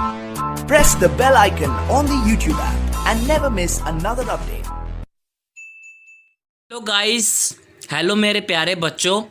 Press the bell icon on the YouTube app and never miss another update. Hello guys, hello मेरे प्यारे बच्चों,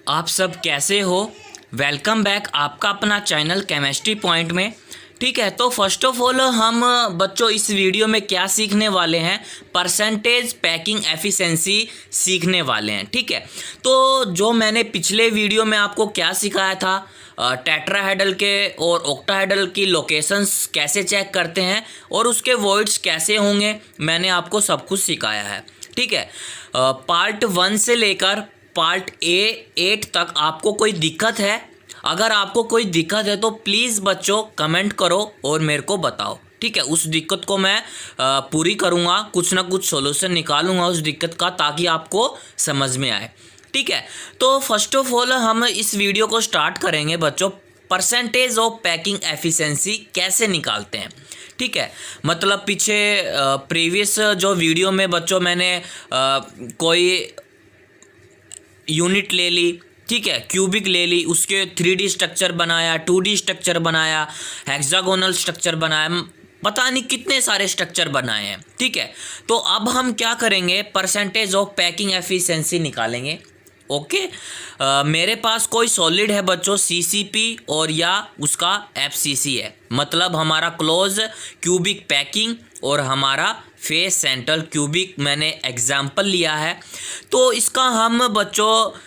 आप सब कैसे हो। वेलकम बैक आपका अपना चैनल केमिस्ट्री पॉइंट में। ठीक है, तो फर्स्ट ऑफ ऑल हम बच्चों इस वीडियो में क्या सीखने वाले हैं, परसेंटेज पैकिंग एफिशिएंसी सीखने वाले हैं। ठीक है, तो जो मैंने पिछले वीडियो में आपको क्या सिखाया था, टेट्राहेड्रल के और ऑक्टाहेड्रल की लोकेशंस कैसे चेक करते हैं और उसके वॉइड्स कैसे होंगे, मैंने आपको सब कुछ सिखाया है। ठीक है, पार्ट 1 से लेकर पार्ट 8 तक आपको कोई दिक्कत है? अगर आपको कोई दिक्कत है तो प्लीज़ बच्चों कमेंट करो और मेरे को बताओ। ठीक है, उस दिक्कत को मैं पूरी करूँगा, कुछ ना कुछ सॉल्यूशन निकालूंगा उस दिक्कत का, ताकि आपको समझ में आए। ठीक है, तो फर्स्ट ऑफ ऑल हम इस वीडियो को स्टार्ट करेंगे बच्चों, परसेंटेज ऑफ पैकिंग एफिशिएंसी कैसे निकालते हैं। ठीक है, मतलब पीछे प्रीवियस जो वीडियो में बच्चों मैंने कोई यूनिट ले ली, ठीक है, क्यूबिक ले ली, उसके 3D स्ट्रक्चर बनाया, 2D स्ट्रक्चर बनाया, हेक्सागोनल स्ट्रक्चर बनाया, पता नहीं कितने सारे स्ट्रक्चर बनाए हैं। ठीक है, तो अब हम क्या करेंगे, परसेंटेज ऑफ पैकिंग एफिशिएंसी निकालेंगे। ओके, मेरे पास कोई सॉलिड है बच्चों CCP और या उसका FCC है, मतलब हमारा क्लोज क्यूबिक पैकिंग और हमारा फेस सेंट्रल क्यूबिक मैंने एग्जाम्पल लिया है। तो इसका हम बच्चों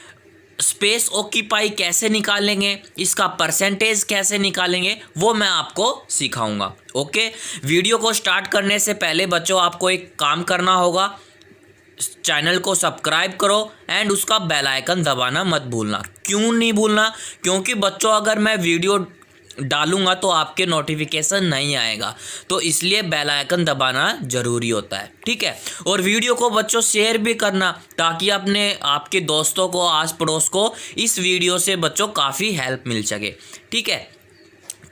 स्पेस ऑक्यूपाई कैसे निकालेंगे, इसका परसेंटेज कैसे निकालेंगे, वो मैं आपको सिखाऊंगा। ओके, वीडियो को स्टार्ट करने से पहले बच्चों आपको एक काम करना होगा, चैनल को सब्सक्राइब करो एंड उसका बेल आइकन दबाना मत भूलना। क्यों नहीं भूलना? क्योंकि बच्चों अगर मैं वीडियो डालूंगा तो आपके नोटिफिकेशन नहीं आएगा, तो इसलिए बेल आइकन दबाना ज़रूरी होता है। ठीक है, और वीडियो को बच्चों शेयर भी करना, ताकि आपके दोस्तों को, आस पड़ोस को इस वीडियो से बच्चों काफ़ी हेल्प मिल सके। ठीक है,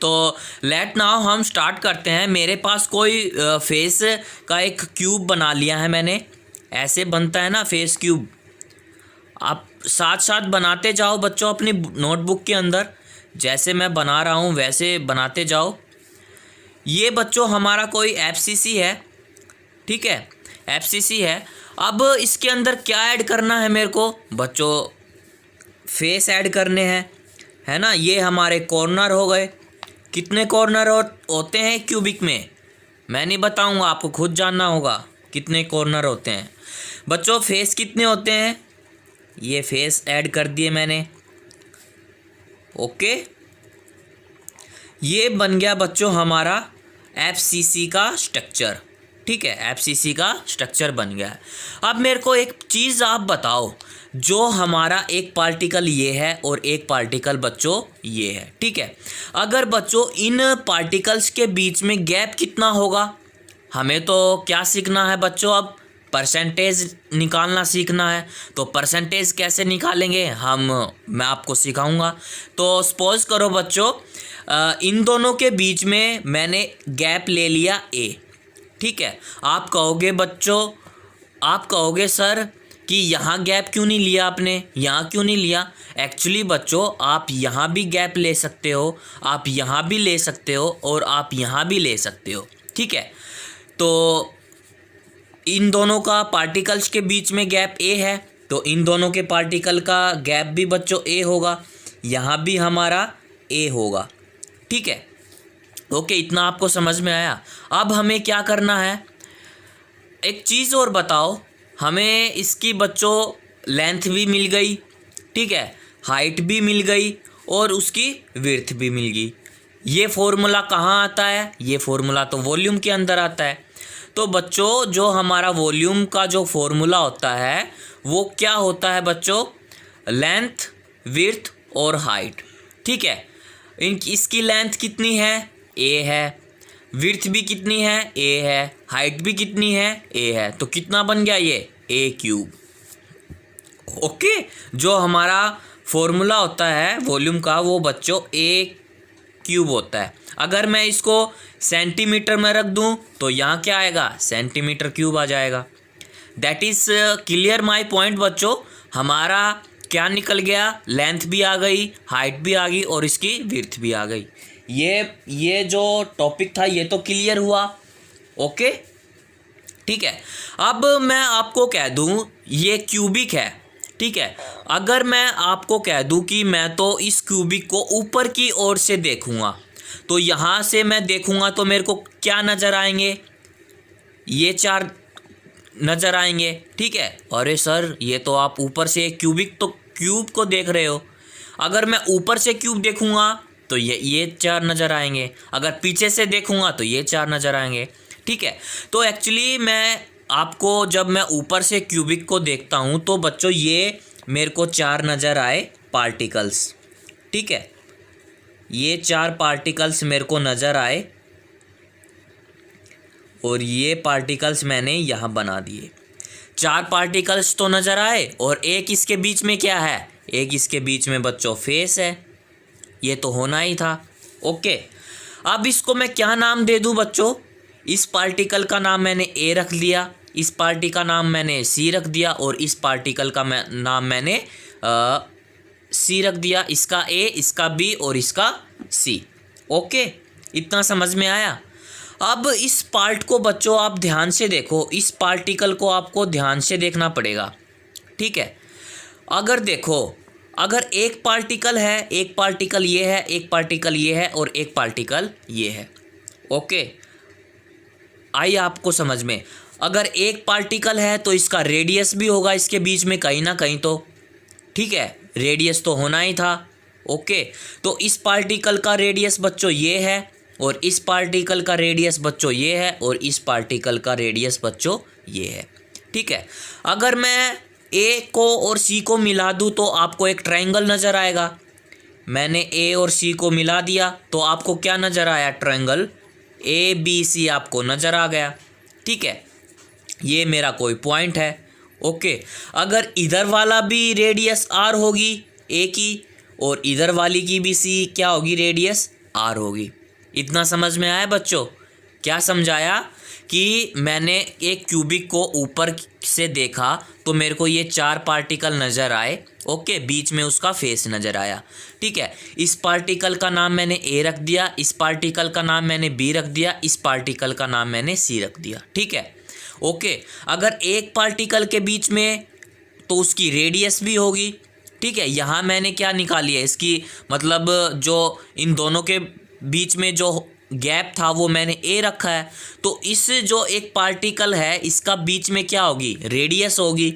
तो लेट नाउ हम स्टार्ट करते हैं। मेरे पास कोई फेस का एक क्यूब बना लिया है मैंने, ऐसे बनता है ना फेस क्यूब। आप साथ साथ बनाते जाओ बच्चों अपनी नोटबुक के अंदर, जैसे मैं बना रहा हूँ वैसे बनाते जाओ। ये बच्चों हमारा कोई FCC है। ठीक है, FCC है। अब इसके अंदर क्या ऐड करना है मेरे को बच्चों, फेस ऐड करने हैं, है ना। ये हमारे कॉर्नर हो गए। कितने कॉर्नर होते हैं क्यूबिक में, मैं नहीं बताऊँगा, आपको खुद जानना होगा कितने कॉर्नर होते हैं। बच्चों फेस कितने होते हैं, ये फेस ऐड कर दिए मैंने। ओके, ये बन गया बच्चों हमारा FCC का स्ट्रक्चर। ठीक है, FCC का स्ट्रक्चर बन गया है। अब मेरे को एक चीज़ आप बताओ, जो हमारा एक पार्टिकल ये है और एक पार्टिकल बच्चों ये है। ठीक है, अगर बच्चों इन पार्टिकल्स के बीच में गैप कितना होगा, हमें तो क्या सीखना है बच्चों, अब परसेंटेज निकालना सीखना है। तो परसेंटेज कैसे निकालेंगे मैं आपको सिखाऊंगा। तो सपोज करो बच्चों, इन दोनों के बीच में मैंने गैप ले लिया A। ठीक है, आप कहोगे बच्चों, आप कहोगे सर कि यहाँ गैप क्यों नहीं लिया आपने, यहाँ क्यों नहीं लिया। एक्चुअली बच्चों आप यहाँ भी गैप ले सकते हो, आप यहाँ भी ले सकते हो और आप यहाँ भी ले सकते हो। ठीक है, तो इन दोनों का पार्टिकल्स के बीच में गैप A है, तो इन दोनों के पार्टिकल का गैप भी बच्चों A होगा, यहाँ भी हमारा A होगा। ठीक है, ओके, इतना आपको समझ में आया। अब हमें क्या करना है, एक चीज़ और बताओ, हमें इसकी बच्चों लेंथ भी मिल गई, ठीक है, हाइट भी मिल गई और उसकी विड्थ भी मिल गई। ये फॉर्मूला कहाँ आता है, ये फॉर्मूला तो वॉल्यूम के अंदर आता है। तो बच्चों जो हमारा वॉल्यूम का जो फॉर्मूला होता है वो क्या होता है बच्चों, लेंथ, विड्थ और हाइट। ठीक है, इसकी लेंथ कितनी है, A है, विड्थ भी कितनी है, A है, हाइट भी कितनी है, A है। तो कितना बन गया ये, A क्यूब। ओके, जो हमारा फॉर्मूला होता है वॉल्यूम का वो बच्चों A क्यूब होता है। अगर मैं इसको सेंटीमीटर में रख दूं तो यहाँ क्या आएगा, सेंटीमीटर क्यूब आ जाएगा। That is clear my point बच्चों। हमारा क्या निकल गया, लेंथ भी आ गई, हाइट भी आ गई और इसकी विड्थ भी आ गई। ये जो टॉपिक था ये तो क्लियर हुआ। ओके, ठीक है। अब मैं आपको कह दूं ये क्यूबिक है, ठीक है। अगर मैं आपको कह दूं कि मैं तो इस क्यूबिक को ऊपर की ओर से देखूंगा, तो यहाँ से मैं देखूंगा तो मेरे को क्या नज़र आएंगे, ये 4 नज़र आएंगे, ठीक है। अरे सर ये तो आप ऊपर से क्यूब को देख रहे हो। अगर मैं ऊपर से क्यूब देखूंगा तो ये 4 नज़र आएंगे, अगर पीछे से देखूंगा तो ये 4 नज़र आएंगे, ठीक है। तो एक्चुअली मैं आपको जब मैं ऊपर से क्यूबिक को देखता हूँ तो बच्चों ये मेरे को 4 नज़र आए पार्टिकल्स, ठीक है। ये 4 पार्टिकल्स मेरे को नज़र आए और ये पार्टिकल्स मैंने यहाँ बना दिए। 4 पार्टिकल्स तो नज़र आए और एक इसके बीच में क्या है, एक इसके बीच में बच्चों फेस है, ये तो होना ही था। ओके, अब इसको मैं क्या नाम दे दूँ बच्चों, इस पार्टिकल का नाम मैंने ए रख लिया, इस पार्टी का नाम मैंने सी रख दिया और इस पार्टिकल का नाम मैंने सी रख दिया, इसका ए, इसका बी और इसका सी। ओके, इतना समझ में आया। अब इस पार्ट को बच्चों आप ध्यान से देखो, इस पार्टिकल को आपको ध्यान से देखना पड़ेगा, ठीक है। अगर देखो, अगर एक पार्टिकल है, एक पार्टिकल ये है, एक पार्टिकल ये है और एक पार्टिकल ये है। ओके, आई आपको समझ में। अगर एक पार्टिकल है तो इसका रेडियस भी होगा इसके बीच में कहीं ना कहीं, तो ठीक है, रेडियस तो होना ही था। ओके, तो इस पार्टिकल का रेडियस बच्चों ये है और इस पार्टिकल का रेडियस बच्चों ये है और इस पार्टिकल का रेडियस बच्चों ये है, ठीक है। अगर मैं ए को और सी को मिला दूं तो आपको एक ट्रायंगल नज़र आएगा। मैंने ए और सी को मिला दिया तो आपको क्या नज़र आया, ट्रायंगल ए बी सी आपको नज़र आ गया, ठीक है। ये मेरा कोई पॉइंट है। ओके, अगर इधर वाला भी रेडियस आर होगी ए की और इधर वाली की भी सी क्या होगी, रेडियस आर होगी। इतना समझ में आया बच्चों? क्या समझाया कि मैंने एक क्यूबिक को ऊपर से देखा तो मेरे को ये 4 पार्टिकल नज़र आए। ओके, बीच में उसका फेस नज़र आया, ठीक है। इस पार्टिकल का नाम मैंने ए रख दिया, इस पार्टिकल का नाम मैंने बी रख दिया, इस पार्टिकल का नाम मैंने सी रख दिया, ठीक है। ओके, अगर एक पार्टिकल के बीच में तो उसकी रेडियस भी होगी, ठीक है। यहाँ मैंने क्या निकाली है, इसकी मतलब जो इन दोनों के बीच में जो गैप था वो मैंने ए रखा है। तो इस जो एक पार्टिकल है इसका बीच में क्या होगी, रेडियस होगी,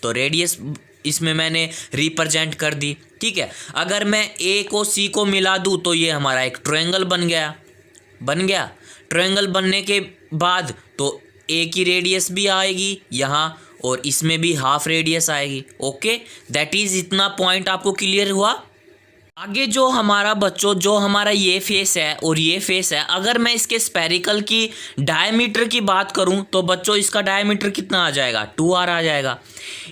तो रेडियस इसमें मैंने रिप्रेजेंट कर दी, ठीक है। अगर मैं ए को सी को मिला दूँ तो ये हमारा एक ट्रायंगल बन गया। ट्रायंगल बनने के बाद तो ए की रेडियस भी आएगी यहाँ और इसमें भी हाफ रेडियस आएगी। ओके, दैट इज़ इतना पॉइंट आपको क्लियर हुआ। आगे जो हमारा बच्चों जो हमारा ये फेस है और ये फेस है, अगर मैं इसके स्फेरिकल की डायमीटर की बात करूं तो बच्चों इसका डायमीटर कितना आ जाएगा, 2r आ जाएगा।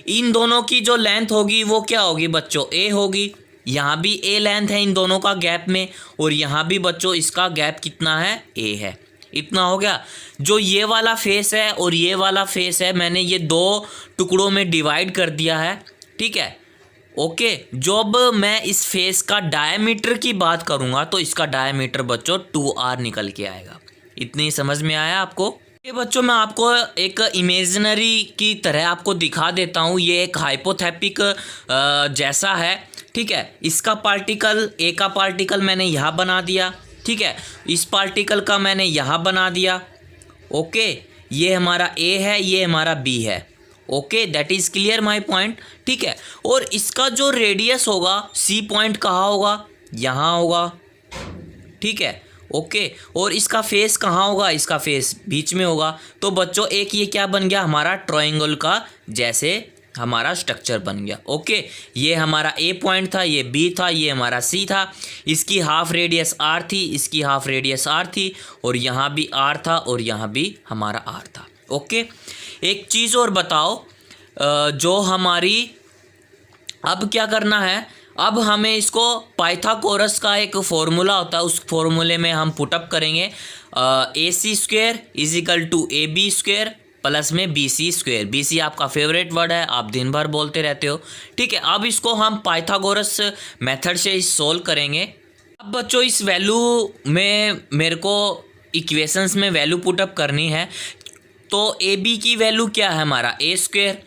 इन दोनों की जो लेंथ होगी वो क्या होगी बच्चों, a होगी। यहाँ भी a लेंथ है इन दोनों का गैप में और यहाँ भी बच्चों इसका गैप कितना है, a है। इतना हो गया। जो ये वाला फेस है और ये वाला फेस है मैंने ये 2 टुकड़ों में डिवाइड कर दिया है, ठीक है। ओके, जब मैं इस फेस का डायमीटर की बात करूंगा तो इसका डायमीटर बच्चों 2r निकल के आएगा। इतनी समझ में आया आपको? ये बच्चों मैं आपको एक इमेजिनरी की तरह आपको दिखा देता हूँ। ये एक हाइपोथेटिक जैसा है, ठीक है। इसका पार्टिकल ए का पार्टिकल मैंने यहाँ बना दिया, ठीक है। इस पार्टिकल का मैंने यहाँ बना दिया। ओके, ये हमारा ए है, ये हमारा बी है। Okay, that is clear my point, ठीक है। और इसका जो रेडियस होगा, सी पॉइंट कहाँ होगा, यहाँ होगा, ठीक है। ओके, और इसका फेस कहाँ होगा, इसका फेस बीच में होगा। तो बच्चों एक ये क्या बन गया, हमारा ट्रायंगल का जैसे हमारा स्ट्रक्चर बन गया। ओके, ये हमारा ए पॉइंट था, ये बी था, ये हमारा सी था। इसकी हाफ रेडियस आर थी, इसकी हाफ रेडियस आर थी और यहाँ भी आर था और यहाँ भी हमारा आर था। ओके, एक चीज़ और बताओ, जो हमारी अब क्या करना है, अब हमें इसको पाइथागोरस का एक फॉर्मूला होता है, उस फॉर्मूले में हम पुटअप करेंगे AC² = AB² प्लस में BC²। BC आपका फेवरेट वर्ड है, आप दिन भर बोलते रहते हो, ठीक है। अब इसको हम पाइथागोरस मेथड से सोल्व करेंगे। अब बच्चों इस वैल्यू में मेरे को इक्वेशंस में वैल्यू पुटअप करनी है। तो ए बी की वैल्यू क्या है हमारा ए स्क्वेयर,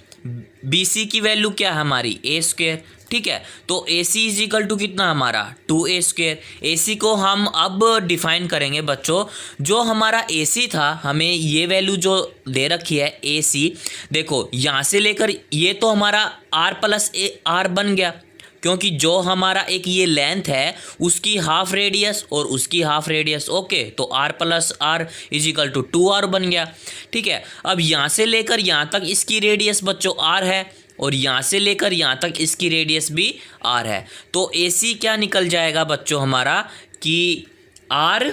बी सी की वैल्यू क्या है हमारी ए स्क्वेयर, ठीक है। तो A C is equal to कितना हमारा 2a स्क्वेयर। ए सी को हम अब डिफाइन करेंगे बच्चों। जो हमारा ए सी था, हमें ये वैल्यू जो दे रखी है ए सी, देखो यहाँ से लेकर ये तो हमारा r प्लस ए आर बन गया, क्योंकि जो हमारा एक ये लेंथ है उसकी हाफ रेडियस और उसकी हाफ रेडियस, ओके। तो r plus R is equal to 2r बन गया, ठीक है। अब यहाँ से लेकर यहाँ तक इसकी रेडियस बच्चों r है और यहाँ से लेकर यहाँ तक इसकी रेडियस भी r है। तो ए सी क्या निकल जाएगा बच्चों हमारा कि r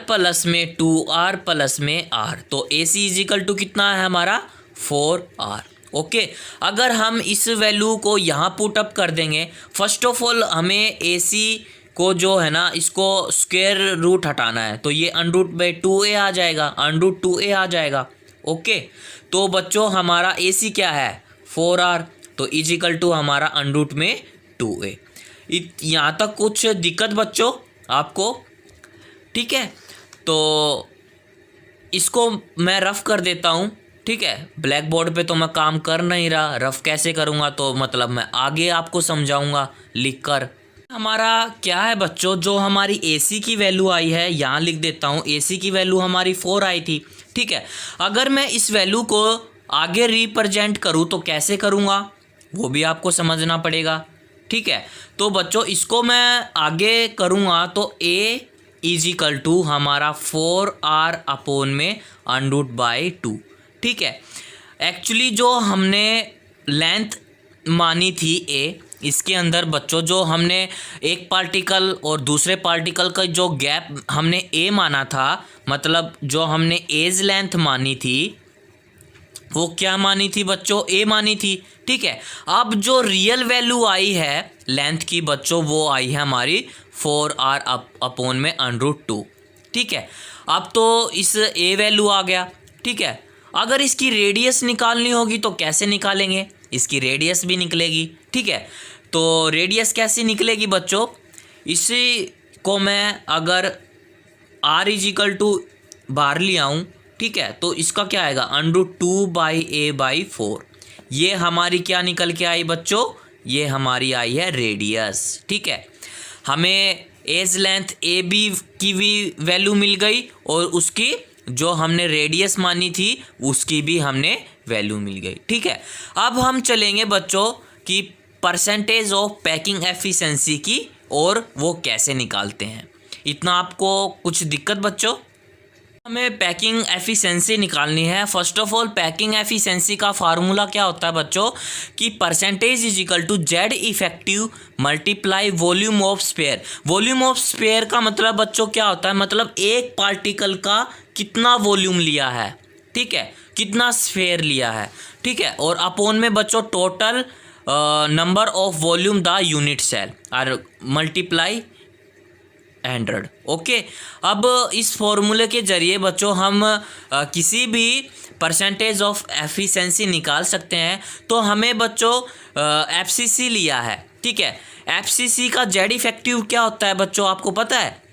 प्लस में 2r प्लस में r। तो A C is equal to कितना है हमारा 4r, ओके। अगर हम इस वैल्यू को यहाँ पुट अप कर देंगे, फर्स्ट ऑफ ऑल हमें ए सी को जो है ना इसको स्क्वायर रूट हटाना है, तो ये अंडरूट बाई 2a आ जाएगा, अंडरूट 2a आ जाएगा, ओके। तो बच्चों हमारा ए सी क्या है 4r, तो इज इक्वल टू हमारा अंडरूट में 2a। यहाँ तक कुछ दिक्कत बच्चों आपको, ठीक है। तो इसको मैं रफ कर देता हूँ, ठीक है। ब्लैक बोर्ड पे तो मैं काम कर नहीं रहा, रफ कैसे करूँगा तो मतलब मैं आगे आपको समझाऊंगा लिखकर। हमारा क्या है बच्चों, जो हमारी AC की वैल्यू आई है यहाँ लिख देता हूँ। AC की वैल्यू हमारी 4 आई थी, ठीक है। अगर मैं इस वैल्यू को आगे रिप्रेजेंट करूँ तो कैसे करूँगा वो भी आपको समझना पड़ेगा, ठीक है। तो बच्चों इसको मैं आगे करूँगा तो A इज इक्वल टू हमारा 4r अपॉन में अंडरूट बाई 2, ठीक है। एक्चुअली जो हमने लेंथ मानी थी ए, इसके अंदर बच्चों जो हमने एक पार्टिकल और दूसरे पार्टिकल का जो गैप हमने ए माना था, मतलब जो हमने एज लेंथ मानी थी वो क्या मानी थी बच्चों ए मानी थी, ठीक है। अब जो रियल वैल्यू आई है लेंथ की बच्चों वो आई है हमारी 4r अपॉन में अंडरूट 2, ठीक है। अब तो इस ए वैल्यू आ गया, ठीक है। अगर इसकी रेडियस निकालनी होगी तो कैसे निकालेंगे, इसकी रेडियस भी निकलेगी, ठीक है। तो रेडियस कैसे निकलेगी बच्चों, इसी को मैं अगर r इज इक्वल टू बाहर ले आऊँ, ठीक है, तो इसका क्या आएगा अंडरूट 2 बाई ए बाई 4। ये हमारी क्या निकल के आई बच्चों, ये हमारी आई है रेडियस, ठीक है। हमें एज लेंथ ए बी की भी वैल्यू मिल गई और उसकी जो हमने रेडियस मानी थी उसकी भी हमने वैल्यू मिल गई, ठीक है। अब हम चलेंगे बच्चों कि परसेंटेज ऑफ पैकिंग एफिशिएंसी की, और वो कैसे निकालते हैं। इतना आपको कुछ दिक्कत बच्चों, हमें पैकिंग एफिशिएंसी निकालनी है। First of all packing efficiency का फार्मूला क्या होता है बच्चों कि percentage is equal to Z effective multiply volume of sphere. Volume of sphere का मतलब बच्चों क्या होता है, मतलब एक पार्टिकल का कितना वॉल्यूम लिया है, ठीक है, कितना स्फेयर लिया है, ठीक है। और अपॉन में बच्चों total number of volume the unit cell और मल्टीप्लाई 100, ओके। अब इस फॉर्मूले के जरिए बच्चों हम किसी भी परसेंटेज ऑफ एफिशिएंसी निकाल सकते हैं। तो हमें बच्चों एफसीसी लिया है, ठीक है। एफसीसी का जेड इफेक्टिव क्या होता है बच्चों, आपको पता है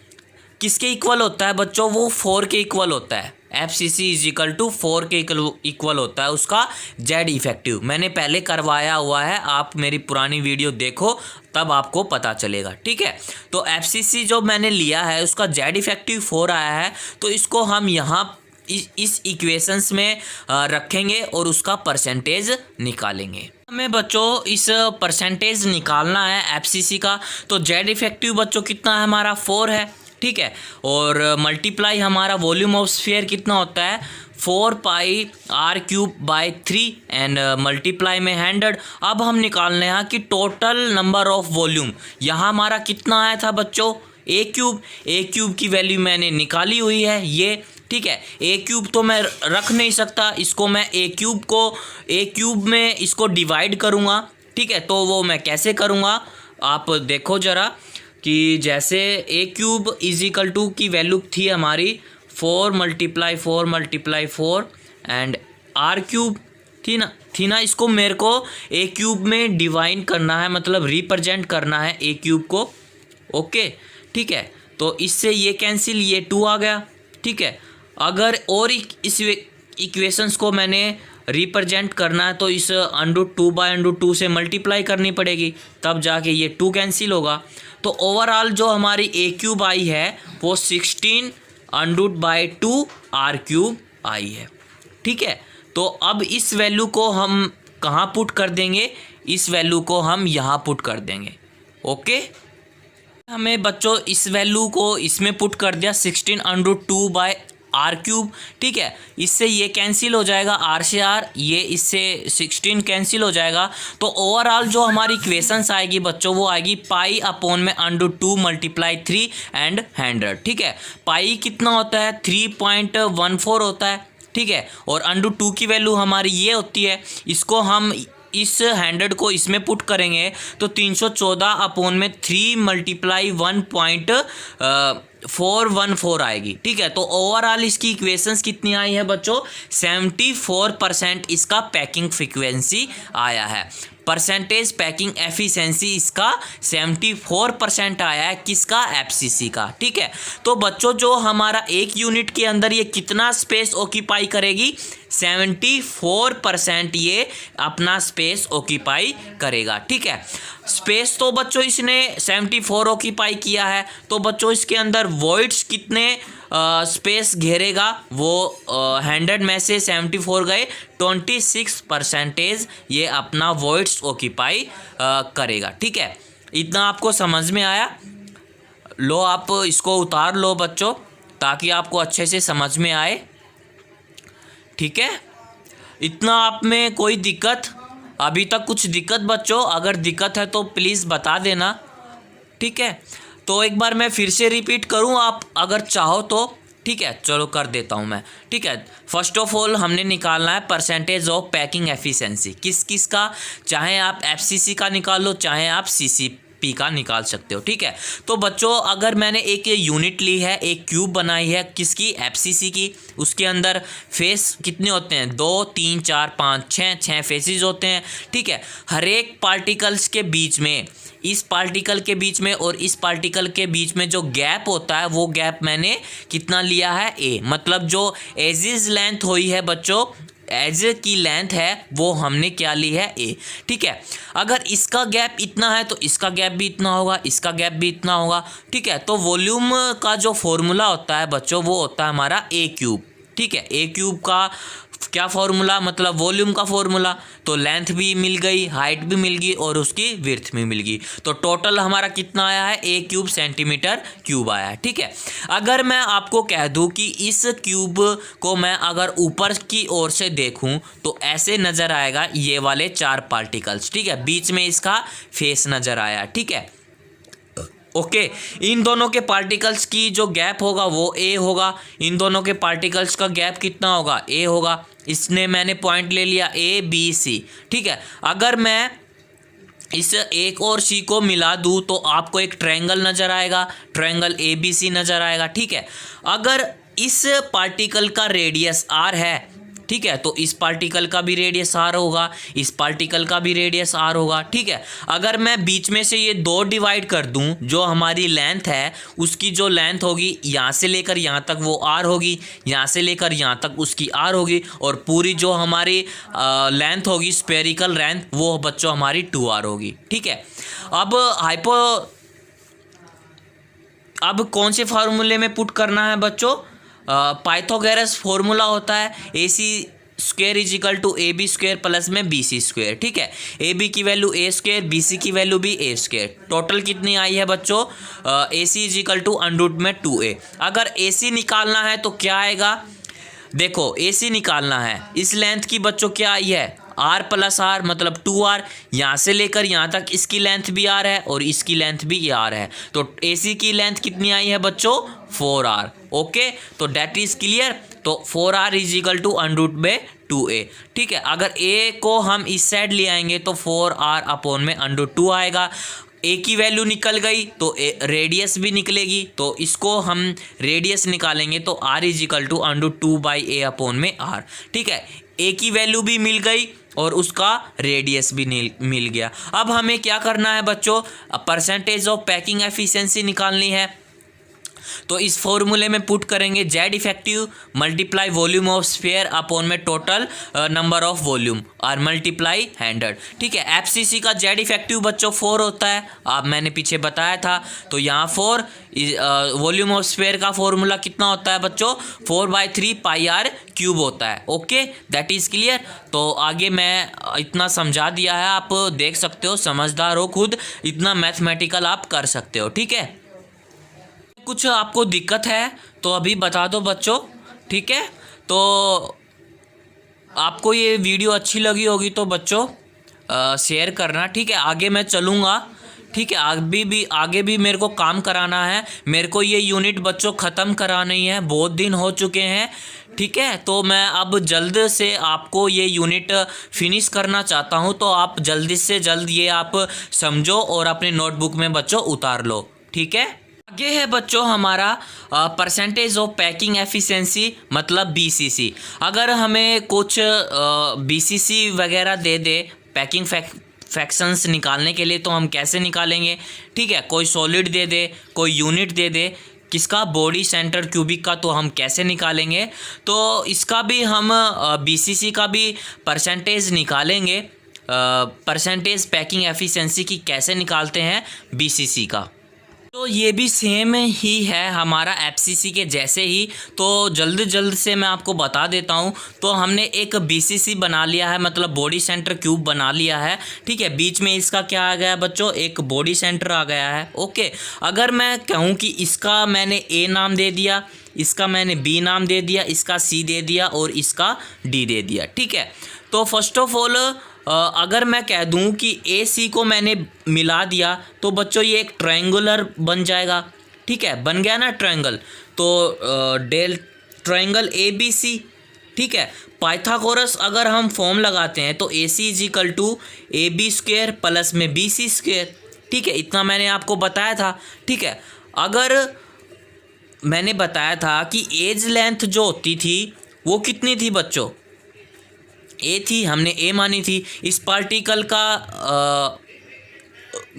किसके इक्वल होता है बच्चों, वो 4 के इक्वल होता है। एफसीसी इज इक्वल टू 4 के इक्वल होता है उसका जेड इफेक्टिव। मैंने पहले करवाया हुआ है, आप मेरी पुरानी वीडियो देखो तब आपको पता चलेगा, ठीक है। तो एफसीसी जो मैंने लिया है उसका जेड इफेक्टिव 4 आया है, तो इसको हम यहाँ इस इक्वेशंस में रखेंगे और उसका परसेंटेज निकालेंगे। हमें बच्चों इस परसेंटेज निकालना है एफसीसी का। तो जेड इफेक्टिव बच्चों कितना है हमारा 4 है, ठीक है। और मल्टीप्लाई हमारा वॉल्यूम ऑफ स्फीयर कितना होता है 4 pi r cube by 3 and multiply में 100। अब हम निकालने हैं कि टोटल नंबर ऑफ वॉल्यूम यहाँ हमारा कितना आया था बच्चों ए क्यूब की वैल्यू मैंने निकाली हुई है ये, ठीक है। ए क्यूब तो मैं रख नहीं सकता, इसको मैं ए क्यूब में इसको डिवाइड करूँगा, ठीक है। तो वो मैं कैसे करूँगा आप देखो ज़रा कि जैसे ए क्यूब इज इक्वल टू की वैल्यू थी हमारी 4 मल्टीप्लाई 4 एंड आर क्यूब थी ना। इसको मेरे को ए क्यूब में डिवाइड करना है, मतलब रिप्रेजेंट करना है ए क्यूब को, ओके, ठीक है। तो इससे ये कैंसिल, ये 2 आ गया, ठीक है। अगर और इस इक्वेशंस को मैंने रिप्रेजेंट करना है तो इस √2/√2 से मल्टीप्लाई करनी पड़ेगी, तब जाके ये 2 कैंसिल होगा। तो ओवरऑल जो हमारी a³ आई है वो 16 √2 r³ आई है, ठीक है। तो अब इस वैल्यू को हम कहाँ पुट कर देंगे, इस वैल्यू को हम यहाँ पुट कर देंगे, ओके। हमें बच्चों इस वैल्यू को इसमें पुट कर दिया 16 √2/r³, ठीक है। इससे ये कैंसिल हो जाएगा, r से r, ये इससे 16 कैंसिल हो जाएगा। तो ओवरऑल जो हमारी इक्वेशंस आएगी बच्चों वो आएगी π/√2 × 3 एंड 100, ठीक है। पाई कितना होता है, 3.14 होता है, ठीक है। और √2 की वैल्यू हमारी ये होती है, इसको हम इस 100 को इसमें पुट करेंगे तो 314/3 × 1.414 आएगी, ठीक है। तो ओवरऑल इसकी इक्वेशंस कितनी आई है बच्चों, 74% इसका पैकिंग फ्रीक्वेंसी आया है। परसेंटेज पैकिंग एफिशिएंसी इसका 74% आया है, किसका, एफसीसी का, ठीक है। तो बच्चों जो हमारा एक यूनिट के अंदर ये कितना स्पेस ऑक्यूपाई करेगी, 74% ये अपना स्पेस ऑक्यूपाई करेगा, ठीक है। स्पेस तो बच्चों इसने 74 ऑक्यूपाई किया है, तो बच्चों इसके अंदर वॉइड्स कितने स्पेस घेरेगा, वो 100 में से 74 गए, 26% ये अपना वॉइड्स ऑक्यूपाई करेगा, ठीक है। इतना आपको समझ में आया। लो आप इसको उतार लो बच्चों, ताकि आपको अच्छे से समझ में आए, ठीक है। इतना आप में कोई दिक्कत, अभी तक कुछ दिक्कत बच्चों, अगर दिक्कत है तो प्लीज़ बता देना, ठीक है। तो एक बार मैं फिर से रिपीट करूं, आप अगर चाहो तो, ठीक है। चलो कर देता हूं मैं, ठीक है। फर्स्ट ऑफ ऑल हमने निकालना है परसेंटेज ऑफ पैकिंग एफिशिएंसी, किस किस का, चाहे आप एफसीसी का निकाल लो, चाहे आप सीसीपी का निकाल सकते हो, ठीक है। तो बच्चों अगर मैंने एक यूनिट ली है, एक क्यूब बनाई है, किसकी, एफसीसी की, उसके अंदर फेस कितने होते हैं, 2 3 4 5 6 फेसेस होते हैं, ठीक है। हर एक पार्टिकल्स के बीच में, इस पार्टिकल के बीच में और इस पार्टिकल के बीच में जो गैप होता है वो गैप मैंने कितना लिया है, a, मतलब जो एजिज लेंथ हुई है बच्चों, एज की लेंथ है वो हमने क्या ली है, a, ठीक है। अगर इसका गैप इतना है तो इसका गैप भी इतना होगा, इसका गैप भी इतना होगा, ठीक है। तो वॉल्यूम का जो फॉर्मूला होता है बच्चों वो होता है हमारा a³, ठीक है। a³ का क्या फॉर्मूला, मतलब वॉल्यूम का फॉर्मूला। तो लेंथ भी मिल गई, हाइट भी मिल गई और उसकी विड्थ भी मिल गई, तो टोटल हमारा कितना आया है, a³ cm³ आया है, ठीक है। अगर मैं आपको कह दूं कि इस क्यूब को मैं अगर ऊपर की ओर से देखूं तो ऐसे नज़र आएगा, ये वाले 4 पार्टिकल्स, ठीक है। बीच में इसका फेस नज़र आया, ठीक है, ओके। इन दोनों के पार्टिकल्स की जो गैप होगा वो a होगा, इन दोनों के पार्टिकल्स का गैप कितना होगा, a होगा। इसने मैंने पॉइंट ले लिया a b c, ठीक है। अगर मैं इस एक और सी को मिला दूँ तो आपको एक ट्रायंगल नज़र आएगा, ट्रायंगल ABC नज़र आएगा, ठीक है। अगर इस पार्टिकल का रेडियस r है, ठीक है, तो इस पार्टिकल का भी रेडियस r होगा, इस पार्टिकल का भी रेडियस r होगा, ठीक है। अगर मैं बीच में से ये 2 डिवाइड कर दूं, जो हमारी लेंथ है उसकी जो लेंथ होगी यहाँ से लेकर यहाँ तक वो r होगी, यहाँ से लेकर यहाँ तक उसकी r होगी, और पूरी जो हमारी लेंथ होगी स्फेरिकल लेंथ वो बच्चों हमारी 2r होगी, ठीक है। अब कौन से फार्मूले में पुट करना है बच्चों, पाइथागोरस फॉर्मूला होता है AC² = AB² प्लस में BC², ठीक है। AB की वैल्यू A², BC की वैल्यू भी A²। टोटल कितनी आई है बच्चों, AC = 2a। अगर AC निकालना है तो क्या आएगा, देखो AC निकालना है, इस लेंथ की बच्चों क्या आई है, r + r मतलब 2r, यहाँ से लेकर यहाँ तक इसकी लेंथ भी r है और इसकी लेंथ भी r है, तो AC की लेंथ कितनी आई है बच्चों, 4r, ओके। तो डेट इज क्लियर। तो 4r = 2a, ठीक है। अगर a को हम इस साइड ले आएंगे तो 4r/√2 आएगा, a की वैल्यू निकल गई तो रेडियस भी निकलेगी, तो इसको हम रेडियस निकालेंगे तो r = 2/a/r, ठीक है। a की वैल्यू भी मिल गई और उसका रेडियस भी मिल गया। अब हमें क्या करना है बच्चों, परसेंटेज ऑफ पैकिंग एफिशिएंसी निकालनी है। तो इस फॉर्मूले में पुट करेंगे Z effective multiply volume of sphere upon में टोटल नंबर ऑफ वॉल्यूम और मल्टीप्लाई 100। ठीक है, एफसीसी का जेड इफेक्टिव बच्चों 4 होता है, आप मैंने पीछे बताया था। तो यहाँ 4 वॉल्यूम ऑफ स्फीयर का फॉर्मूला कितना होता है बच्चों, 4/3 पाई आर क्यूब होता है। Okay, that is clear. तो आगे मैं इतना समझा दिया है, आप देख सकते हो, समझदार हो खुद, इतना मैथमेटिकल आप कर सकते हो। ठीक है, कुछ आपको दिक्कत है तो अभी बता दो बच्चों। ठीक है, तो आपको ये वीडियो अच्छी लगी होगी तो बच्चों शेयर करना। ठीक है, आगे मैं चलूँगा। ठीक है, आगे भी मेरे को काम कराना है, मेरे को ये यूनिट बच्चों ख़त्म करानी है, बहुत दिन हो चुके हैं। ठीक है, तो मैं अब जल्द से आपको ये यूनिट फिनिश करना चाहता हूँ, तो आप जल्दी से जल्द ये आप समझो और अपने नोटबुक में बच्चों उतार लो। ठीक है, आगे है बच्चों हमारा परसेंटेज ऑफ पैकिंग एफिशिएंसी मतलब बीसीसी। अगर हमें कुछ बीसीसी वगैरह दे पैकिंग फ्रैक्शंस निकालने के लिए, तो हम कैसे निकालेंगे। ठीक है, कोई सॉलिड दे, कोई यूनिट दे किसका, बॉडी सेंटर क्यूबिक का, तो हम कैसे निकालेंगे। तो इसका भी हम बीसीसी का भी परसेंटेज निकालेंगे। परसेंटेज पैकिंग एफिशिएंसी की कैसे निकालते हैं बीसीसी का, तो ये भी सेम ही है हमारा एफसीसी के जैसे ही। तो जल्द से मैं आपको बता देता हूँ। तो हमने एक बीसीसी बना लिया है, मतलब बॉडी सेंटर क्यूब बना लिया है। ठीक है, बीच में इसका क्या आ गया बच्चों, एक बॉडी सेंटर आ गया है। ओके, अगर मैं कहूँ कि इसका मैंने ए नाम दे दिया, इसका मैंने बी नाम दे दिया, इसका सी दे दिया और इसका डी दे दिया। ठीक है, तो फर्स्ट ऑफ ऑल अगर मैं कह दूं कि ए सी को मैंने मिला दिया, तो बच्चों ये एक ट्रायंगुलर बन जाएगा। ठीक है, बन गया ना ट्रायंगल, तो डेल ट्रायंगल ए बी सी। ठीक है, पाइथागोरस अगर हम फॉर्म लगाते हैं तो A C is equal to A B square plus में बी सी स्क्वेयर। ठीक है, इतना मैंने आपको बताया था। ठीक है, अगर मैंने बताया था कि एज लेंथ जो होती थी वो कितनी थी बच्चों, ए थी, हमने ए मानी थी। इस पार्टिकल का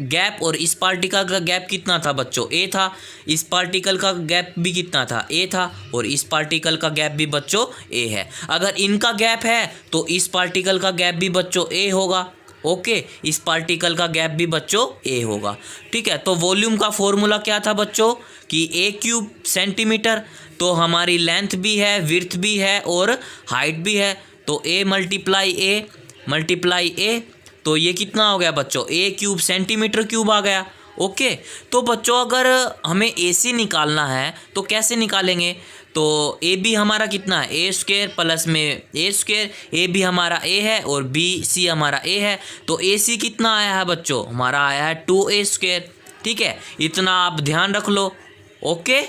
गैप और इस पार्टिकल का गैप कितना था बच्चों, ए था। इस पार्टिकल का गैप भी कितना था, ए था। और इस पार्टिकल का गैप भी बच्चों ए है। अगर इनका गैप है तो इस पार्टिकल का गैप भी बच्चों ए होगा। ओके, इस पार्टिकल का गैप भी बच्चों ए होगा। ठीक है, तो वॉल्यूम का फॉर्मूला क्या था बच्चों कि ए क्यूब सेंटीमीटर। तो हमारी लेंथ भी है, विड्थ भी है और हाइट भी है। तो ए मल्टीप्लाई ए, तो ये कितना हो गया बच्चों, ए क्यूब सेंटीमीटर क्यूब आ गया। ओके, तो बच्चों अगर हमें ए सी निकालना है तो कैसे निकालेंगे। तो ए बी हमारा कितना है, ए स्क्वायर प्लस में ए स्क्वायर, ए बी हमारा ए है और बी सी हमारा ए है। तो ए सी कितना आया है बच्चों, हमारा आया है 2a स्क्वायर। ठीक है, इतना आप ध्यान रख लो। ओके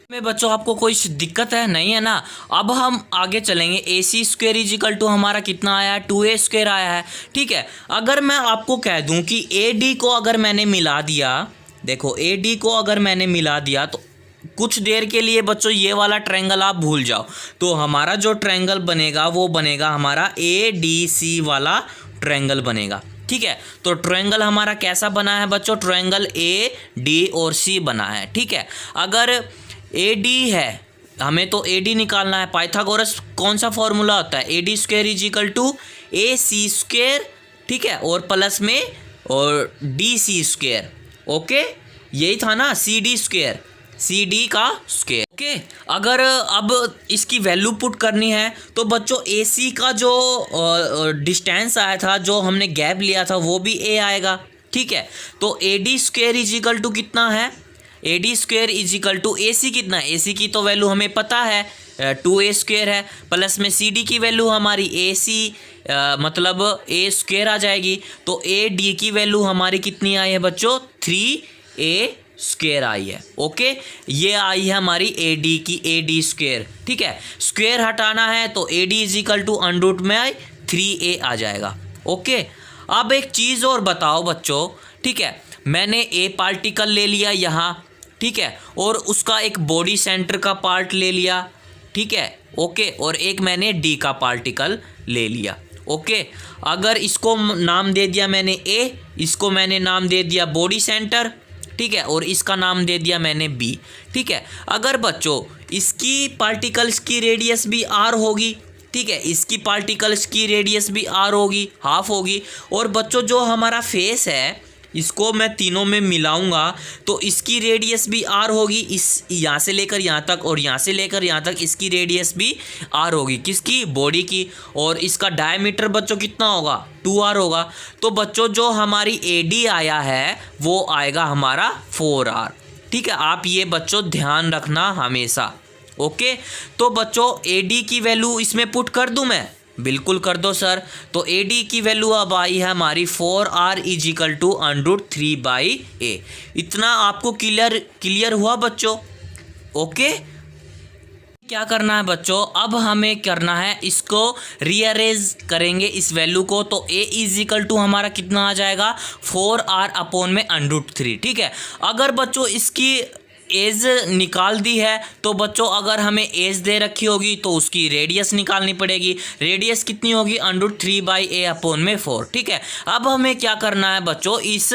में बच्चों आपको कोई दिक्कत है नहीं है ना। अब हम आगे चलेंगे। ए C square is equal to हमारा कितना आया है, 2a स्क्वेयर आया है। ठीक है, अगर मैं आपको कह दूं कि ए डी को अगर मैंने मिला दिया, देखो ए डी को अगर मैंने मिला दिया तो कुछ देर के लिए बच्चों ये वाला ट्रायंगल आप भूल जाओ। तो हमारा जो ट्रायंगल बनेगा वो बनेगा हमारा ए डी सी वाला ट्रायंगल बनेगा। ठीक है, तो ट्रायंगल हमारा कैसा बना है बच्चों, ट्रायंगल ए डी और सी बना है। ठीक है, अगर ए डी है, हमें तो ए डी निकालना है। पाइथागोरस कौन सा फॉर्मूला होता है, A D square is equal to A C square. ठीक है, और प्लस में और डी सी स्क्वेयर। ओके, यही था ना, C D square, C D का स्क्वेयर। ओके, अगर अब इसकी वैल्यू पुट करनी है तो बच्चों ए सी का जो डिस्टेंस आया था, जो हमने गैप लिया था, वो भी ए आएगा। ठीक है, तो A D square is equal to कितना है, A D square is equal to A C कितना है, ए सी की तो वैल्यू हमें पता है 2a स्क्वेयर है, प्लस में सी डी की वैल्यू हमारी ए सी मतलब ए स्क्वेयर आ जाएगी। तो ए डी की वैल्यू हमारी कितनी आई है बच्चों, 3a स्क्वेयर आई है। ओके, ये आई है हमारी ए डी की, ए डी स्क्वेयर। ठीक है, स्क्वेयर हटाना है तो A D is equal to under में 3a आ जाएगा। ओके, अब एक चीज़ और बताओ बच्चों। ठीक है, मैंने ए पार्टिकल ले लिया यहाँ, ठीक है, और उसका एक बॉडी सेंटर का पार्ट ले लिया। ठीक है, ओके, और एक मैंने डी का पार्टिकल ले लिया। ओके। अगर इसको नाम दे दिया मैंने ए, इसको मैंने नाम दे दिया बॉडी सेंटर, ठीक है, और इसका नाम दे दिया मैंने बी, ठीक है। अगर बच्चों इसकी पार्टिकल्स की रेडियस भी आर होगी, ठीक है, इसकी पार्टिकल्स की रेडियस भी आर होगी, हाफ होगी, और बच्चों जो हमारा फेस है इसको मैं तीनों में मिलाऊंगा तो इसकी रेडियस भी आर होगी, इस यहाँ से लेकर यहाँ तक और यहाँ से लेकर यहाँ तक इसकी रेडियस भी आर होगी, किसकी, बॉडी की। और इसका डायमीटर बच्चों कितना होगा, 2r होगा। तो बच्चों जो हमारी एडी आया है वो आएगा हमारा 4r, ठीक है। आप ये बच्चों ध्यान रखना हमेशा, ओके। तो बच्चों एडी की वैल्यू इसमें पुट कर दूं मैं, बिल्कुल कर दो सर। तो एडी की वैल्यू अब आई है हमारी 4r इजिकल टू √3/a। इतना आपको क्लियर हुआ बच्चों, ओके। क्या करना है बच्चों, अब हमें करना है इसको रीअरेंज करेंगे इस वैल्यू को। तो a इजिकल टू हमारा कितना आ जाएगा, 4r अपॉन में √3, ठीक है। अगर बच्चों इसकी एज निकाल दी है तो बच्चों अगर हमें एज दे रखी होगी तो उसकी रेडियस निकालनी पड़ेगी। रेडियस कितनी होगी, √3/a अपॉन में 4, ठीक है। अब हमें क्या करना है बच्चों, इस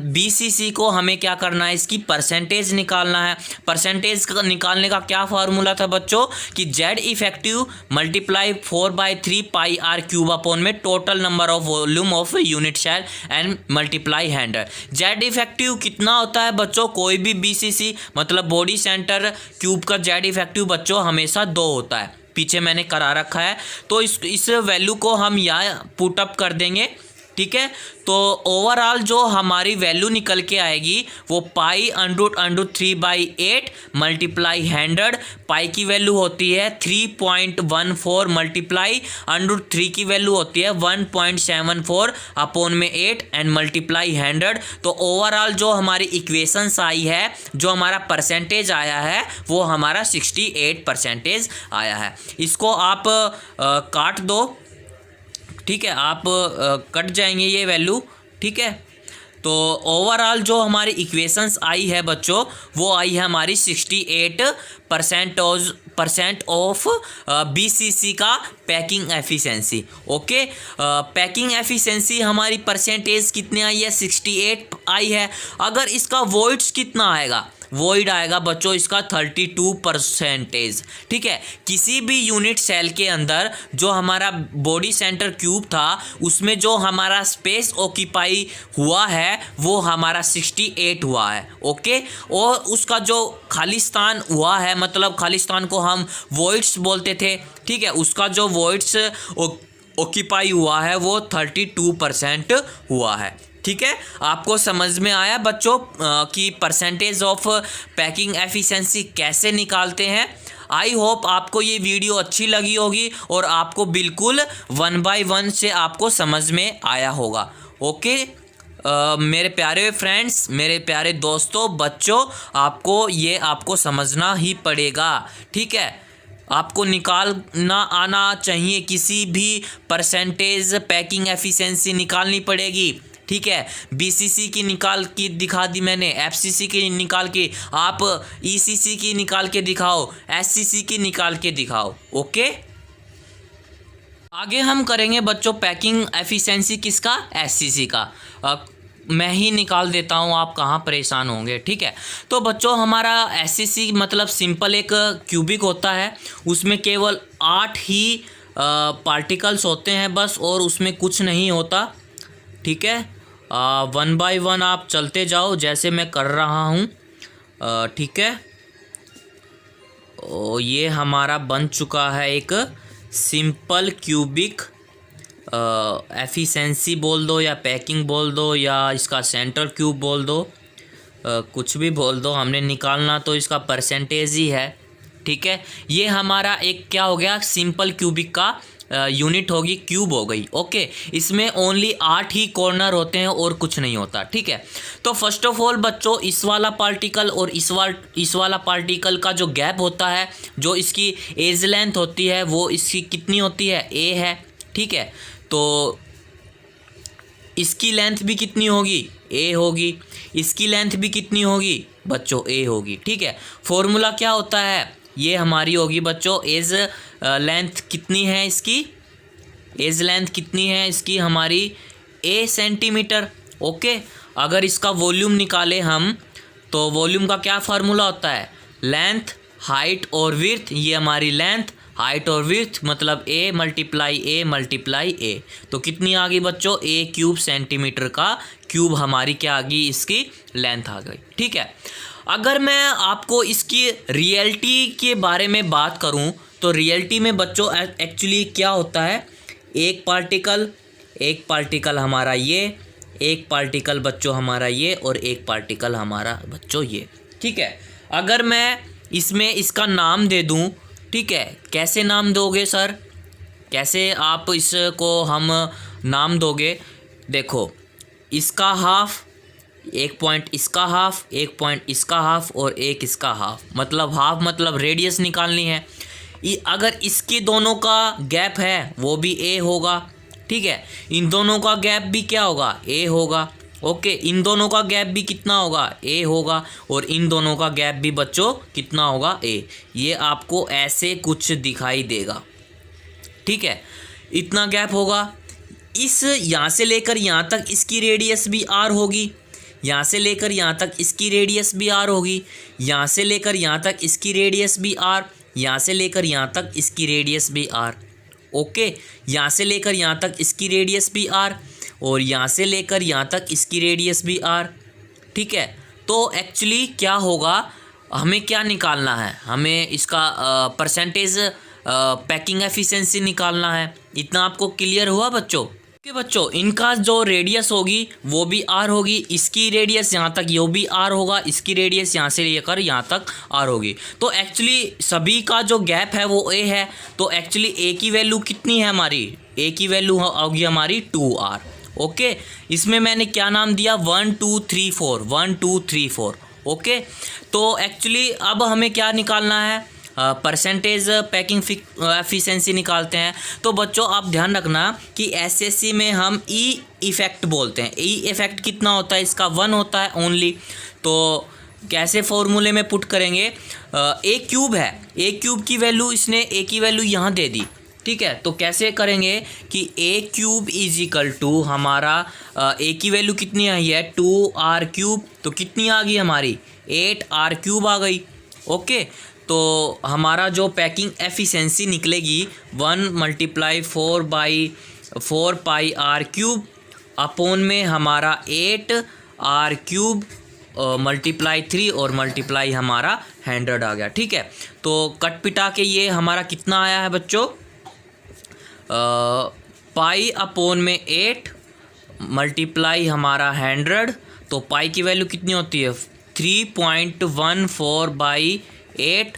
BCC को हमें क्या करना है, इसकी परसेंटेज निकालना है। परसेंटेज निकालने का क्या फार्मूला था बच्चों कि Z effective multiply 4/3 πr³ upon में total number of volume of unit cell and multiply 100। Z effective कितना होता है बच्चों, कोई भी BCC मतलब बॉडी सेंटर क्यूब का Z इफेक्टिव बच्चों हमेशा 2 होता है, पीछे मैंने करा रखा है। तो इस वैल्यू को हम यहाँ पुट अप कर देंगे, ठीक है। तो ओवरऑल जो हमारी वैल्यू निकल के आएगी वो π√3/8 मल्टीप्लाई 100। पाई की वैल्यू होती है 3.14 मल्टीप्लाई √3 की वैल्यू होती है 1.74 अपॉन में 8 एंड मल्टीप्लाई 100। तो ओवरऑल जो हमारी इक्वेशंस आई है, जो हमारा परसेंटेज आया है वो हमारा 68% आया है। इसको आप काट दो, ठीक है, आप कट जाएंगे ये वैल्यू, ठीक है। तो ओवरऑल जो हमारी इक्वेशंस आई है बच्चों वो आई है हमारी 68% ऑफ BCC का packing efficiency, okay. Packing efficiency हमारी परसेंटेज कितने आई है, 68 आई है। अगर इसका वॉइड्स कितना आएगा, वॉइड आएगा बच्चों इसका 32%, ठीक है। किसी भी यूनिट सेल के अंदर जो हमारा बॉडी सेंटर क्यूब था उसमें जो हमारा स्पेस ऑक्यूपाई हुआ है वो हमारा 68 हुआ है, ओके। और उसका जो खालिस्तान हुआ है, मतलब खालिस्तान को हम वॉइड्स बोलते थे, ठीक है, उसका जो वॉइड्स ऑक्यूपाई हुआ है वो 32% हुआ है, ठीक है। आपको समझ में आया बच्चों कि परसेंटेज ऑफ पैकिंग एफिशिएंसी कैसे निकालते हैं। आई होप आपको ये वीडियो अच्छी लगी होगी और आपको बिल्कुल 1 by 1 से आपको समझ में आया होगा, ओके। मेरे प्यारे फ्रेंड्स, मेरे प्यारे दोस्तों, बच्चों, आपको समझना ही पड़ेगा, ठीक है। आपको निकालना आना चाहिए, किसी भी परसेंटेज पैकिंग एफिशिएंसी निकालनी पड़ेगी, ठीक है। BCC की निकाल की दिखा दी मैंने, FCC की निकाल के, आप ECC की निकाल के दिखाओ, SCC की निकाल के दिखाओ, ओके। आगे हम करेंगे बच्चों पैकिंग एफिशिएंसी किसका, SCC का। मैं ही निकाल देता हूँ, आप कहाँ परेशान होंगे, ठीक है। तो बच्चों हमारा SCC मतलब सिंपल एक क्यूबिक होता है, उसमें केवल 8 ही पार्टिकल्स होते हैं बस, और उसमें कुछ नहीं होता, ठीक है। 1 by 1 आप चलते जाओ जैसे मैं कर रहा हूँ, ठीक है। ये हमारा बन चुका है एक सिंपल क्यूबिक एफिशिएंसी बोल दो या पैकिंग बोल दो या इसका सेंटर क्यूब बोल दो, कुछ भी बोल दो, हमने निकालना तो इसका परसेंटेज ही है, ठीक है। ये हमारा एक क्या हो गया, सिंपल क्यूबिक का यूनिट होगी, क्यूब हो गई, ओके। इसमें ओनली 8 ही कॉर्नर होते हैं और कुछ नहीं होता, ठीक है। तो फर्स्ट ऑफ ऑल बच्चों इस वाला पार्टिकल और इस वाला पार्टिकल का जो गैप होता है, जो इसकी एज लेंथ होती है वो इसकी कितनी होती है, a है, ठीक है। तो इसकी लेंथ भी कितनी होगी, a होगी। इसकी लेंथ भी कितनी होगी बच्चों, a होगी, ठीक है। फॉर्मूला क्या होता है, ये हमारी होगी बच्चों एज लेंथ कितनी है इसकी, एज लेंथ कितनी है इसकी हमारी a सेंटीमीटर। ओके, अगर इसका वॉल्यूम निकाले हम तो वॉल्यूम का क्या फार्मूला होता है, लेंथ हाइट और विड्थ। ये हमारी लेंथ हाइट और विड्थ मतलब a मल्टीप्लाई a। तो कितनी आ गई बच्चों, a क्यूब सेंटीमीटर का क्यूब हमारी क्या आ गई, इसकी लेंथ आ गई। ठीक है, अगर मैं आपको इसकी रियलिटी के बारे में बात करूं तो रियलिटी में बच्चों एक्चुअली क्या होता है, एक पार्टिकल हमारा ये, एक पार्टिकल बच्चों हमारा ये, और एक पार्टिकल हमारा बच्चों ये। ठीक है, अगर मैं इसमें इसका नाम दे दूं, ठीक है, कैसे नाम दोगे सर, कैसे आप इसको हम नाम दोगे, देखो इसका हाफ, एक पॉइंट इसका हाफ, एक पॉइंट इसका हाफ और एक इसका हाफ, मतलब हाफ मतलब रेडियस निकालनी है। अगर इसके दोनों का गैप है वो भी a होगा। ठीक है, इन दोनों का गैप भी क्या होगा, a होगा। ओके, इन दोनों का गैप भी कितना होगा, a होगा, और इन दोनों का गैप भी बच्चों कितना होगा, a। ये आपको ऐसे कुछ दिखाई देगा। ठीक है, इतना गैप होगा। इस यहाँ से लेकर यहाँ तक इसकी रेडियस भी r होगी, यहाँ से लेकर यहाँ तक इसकी रेडियस भी r होगी, यहाँ से लेकर यहाँ तक इसकी रेडियस भी r, यहाँ से लेकर यहाँ तक इसकी रेडियस भी r। ओके, यहाँ से लेकर यहाँ तक इसकी रेडियस भी r, और यहाँ से लेकर यहाँ तक इसकी रेडियस भी r। ठीक है, तो एक्चुअली क्या होगा, हमें क्या निकालना है, हमें इसका परसेंटेज पैकिंग एफिशिएंसी निकालना है। इतना आपको क्लियर हुआ बच्चों? ओके बच्चों, इनका जो रेडियस होगी वो भी r होगी, इसकी रेडियस यहाँ तक ये भी r होगा, इसकी रेडियस यहाँ से लेकर यहाँ तक r होगी। तो एक्चुअली सभी का जो गैप है वो a है। तो एक्चुअली a की वैल्यू कितनी है हमारी, a की वैल्यू होगी हमारी 2r। ओके, इसमें मैंने क्या नाम दिया, 1 2 3 4, 1 2 3 4। ओके, तो एक्चुअली अब हमें क्या निकालना है, परसेंटेज पैकिंग एफिशिएंसी निकालते हैं। तो बच्चों आप ध्यान रखना कि एसएससी में हम ई इफ़ेक्ट बोलते हैं। ई इफ़ेक्ट कितना होता है, इसका 1 होता है ओनली। तो कैसे फॉर्मूले में पुट करेंगे, ए क्यूब है, ए क्यूब की वैल्यू, इसने ए की वैल्यू यहाँ दे दी। ठीक है, तो कैसे करेंगे कि ए क्यूब इज इक्वल टू हमारा ए की वैल्यू कितनी आई है 2r क्यूब, तो कितनी आ गई हमारी 8r क्यूब आ गई। ओके, तो हमारा जो पैकिंग एफिशिएंसी निकलेगी 1 × 4 पाई r क्यूब अपॉन में हमारा 8r क्यूब मल्टीप्लाई 3 और मल्टीप्लाई हमारा 100 आ गया। ठीक है, तो कट पिटा के ये हमारा कितना आया है बच्चों, पाई अपॉन में 8 मल्टीप्लाई हमारा 100। तो पाई की वैल्यू कितनी होती है 3.14/8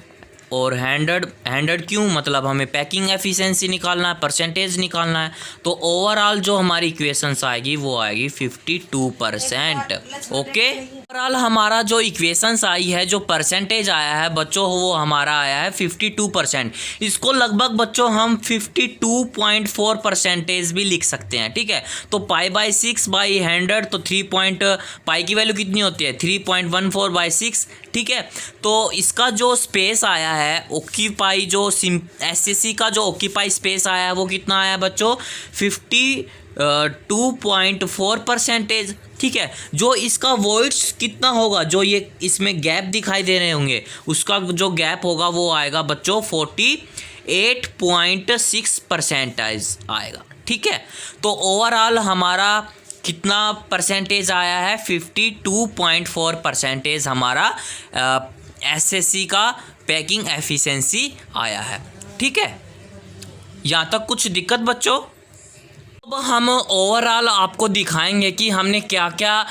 और 100 क्यों, मतलब हमें पैकिंग एफिशिएंसी निकालना है, परसेंटेज निकालना है। तो ओवरऑल जो हमारी इक्वेशंस आएगी वो आएगी 52%। ओके, ओवरऑल हमारा जो इक्वेशंस आई है, जो परसेंटेज आया है बच्चों, वो हमारा आया है 52%। इसको लगभग बच्चों हम 52.4% भी लिख सकते हैं। ठीक है, तो π/6/100, तो 3 पाई की वैल्यू कितनी होती है 3.14/6। ठीक है, तो इसका जो स्पेस आया है ऑक्यूपाई, जो एसएससी का जो ऑक्यूपाई स्पेस आया है वो कितना आया बच्चों 52.4%। ठीक है, जो इसका वॉइड्स कितना होगा, जो ये इसमें गैप दिखाई दे रहे होंगे, उसका जो गैप होगा वो आएगा बच्चों 48.6% आएगा। ठीक है, तो ओवरऑल हमारा कितना परसेंटेज आया है 52.4% हमारा एसएससी का पैकिंग एफिशिएंसी आया है। ठीक है, यहाँ तक कुछ दिक्कत बच्चों? अब हम ओवरऑल आपको दिखाएंगे कि हमने क्या क्या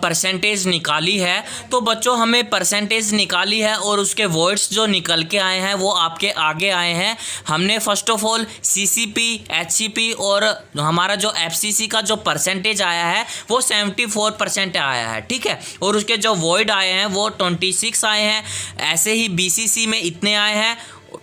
परसेंटेज निकाली है। तो बच्चों हमने परसेंटेज निकाली है और उसके वर्ड्स जो निकल के आए हैं वो आपके आगे आए हैं। हमने first of all CCP, HCP और हमारा जो एफसीसी का जो परसेंटेज आया है वो 74% आया है। ठीक है, और उसके जो वर्ड आए हैं वो 26 आए हैं। ऐसे ही बीसीसी में इतने आए हैं।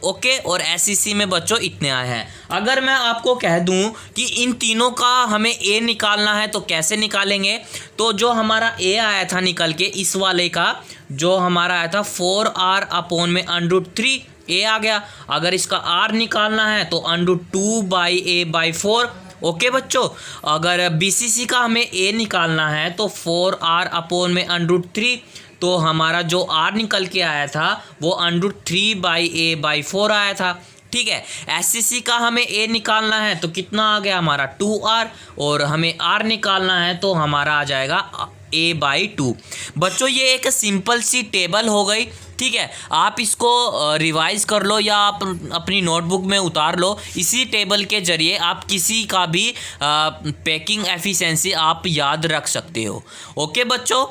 ओके, और एससीसी में बच्चों इतने आए हैं। अगर मैं आपको कह दूं कि इन तीनों का हमें ए निकालना है तो कैसे निकालेंगे, तो जो हमारा ए आया था निकल के, इस वाले का जो हमारा आया था 4r अपॉन में √3 ए आ गया। अगर इसका आर निकालना है तो √2/a/4। ओके बच्चों, अगर BCC का हमें ए निकालना है तो 4r/√3। तो हमारा जो आर निकल के आया था वो √3/a/4 आया था। ठीक है, SCC का हमें ए निकालना है तो कितना आ गया हमारा 2r, और हमें आर निकालना है तो हमारा आ जाएगा a/2। बच्चों ये एक सिंपल सी टेबल हो गई। ठीक है, आप इसको रिवाइज कर लो या आप अपनी नोटबुक में उतार लो। इसी टेबल के जरिए आप किसी का भी पैकिंग एफिशिएंसी आप याद रख सकते हो। ओके बच्चों,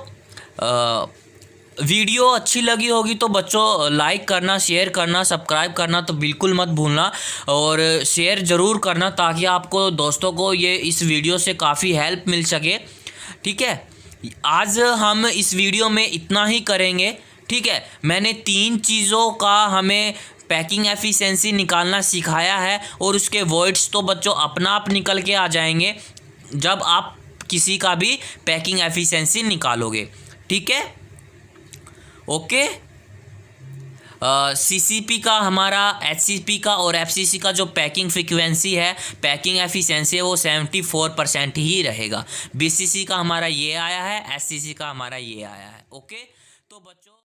वीडियो अच्छी लगी होगी तो बच्चों लाइक करना, शेयर करना, सब्सक्राइब करना तो बिल्कुल मत भूलना, और शेयर ज़रूर करना ताकि आपको दोस्तों को ये इस वीडियो से काफ़ी हेल्प मिल सके। ठीक है, आज हम इस वीडियो में इतना ही करेंगे। ठीक है, मैंने 3 चीज़ों का हमें पैकिंग एफिशिएंसी निकालना सिखाया है, और उसके वर्ड्स तो बच्चों अपना आप निकल के आ जाएंगे जब आप किसी का भी पैकिंग एफिशिएंसी निकालोगे। ठीक है, ओके। CCP का हमारा, HCP का और FCC का जो पैकिंग फ्रीक्वेंसी है, पैकिंग एफिशिएंसी है, वो 74% ही रहेगा। BCC का हमारा ये आया है, SCC का हमारा ये आया है। ओके, तो बच्चों